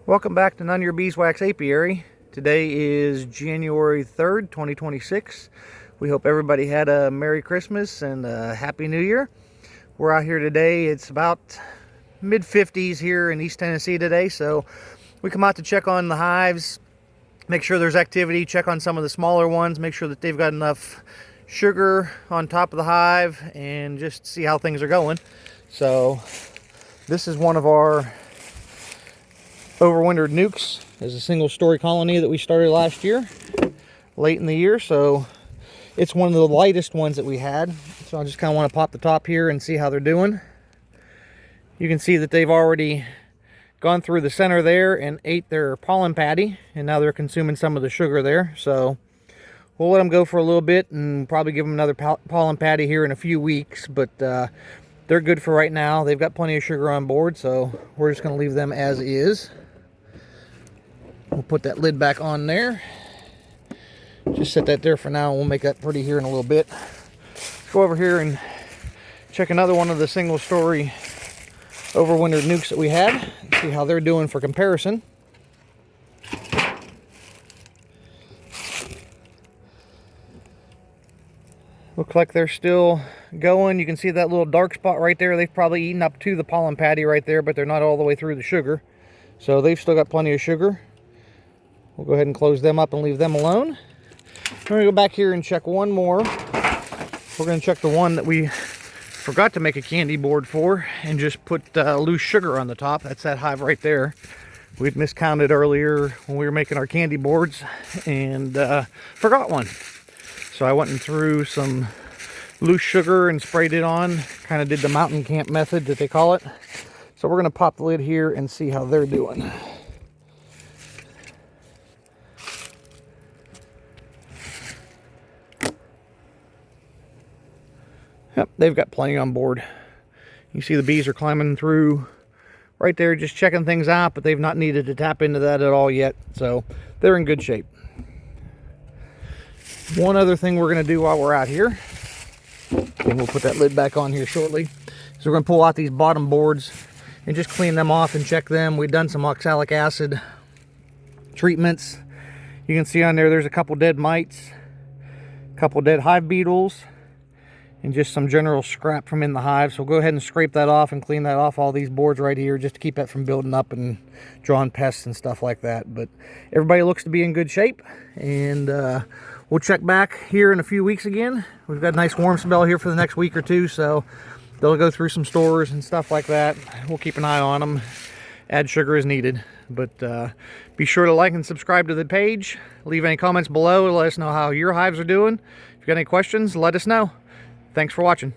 Welcome back to None Your Beeswax Apiary. Today is January 3rd, 2026. We hope everybody had a Merry Christmas and a Happy New Year. We're out here today. It's about mid-50s here in East Tennessee today, so we come out to check on the hives, make sure there's activity, check on some of the smaller ones, make sure that they've got enough sugar on top of the hive, and just see how things are going. So this is one of our overwintered nukes. Is a single story colony that we started last year, late in the year, so it's one of the lightest ones that we had. So I just kind of want to pop the top here and see how they're doing. You can see that they've already gone through the center there and ate their pollen patty, and now they're consuming some of the sugar there. So we'll let them go for a little bit and probably give them another pollen patty here in a few weeks, but they're good for right now. They've got plenty of sugar on board, so we're just going to leave them as is. We'll put that lid back on there. Just set that there for now, and we'll make that pretty here in a little bit. Let's go over here and check another one of the single story overwintered nukes that we had. See how they're doing for comparison. Looks like they're still going. You can see that little dark spot right there. They've probably eaten up to the pollen patty right there, but they're not all the way through the sugar. So they've still got plenty of sugar. We'll go ahead and close them up and leave them alone. We're going to go back here and check one more. We're going to check the one that we forgot to make a candy board for and just put loose sugar on the top. That's that hive right there. We'd miscounted earlier when we were making our candy boards and forgot one. So I went and threw some loose sugar and sprayed it on. Kind of did the mountain camp method that they call it. So we're going to pop the lid here and see how they're doing. Yep, they've got plenty on board. You see the bees are climbing through right there, just checking things out, but they've not needed to tap into that at all yet. So they're in good shape. One other thing we're going to do while we're out here, and we'll put that lid back on here shortly, so we're going to pull out these bottom boards and just clean them off and check them. We've done some oxalic acid treatments. You can see on there's a couple dead mites, a couple dead hive beetles, and just some general scrap from in the hive. So we'll go ahead and scrape that off and clean that off all these boards right here, just to keep that from building up and drawing pests and stuff like that. But everybody looks to be in good shape, and we'll check back here in a few weeks again. We've got a nice warm spell here for the next week or two, so they'll go through some stores and stuff like that. We'll keep an eye on them, add sugar as needed. But be sure to like and subscribe to the page. Leave any comments below to let us know how your hives are doing. If you got any questions, let us know. Thanks for watching.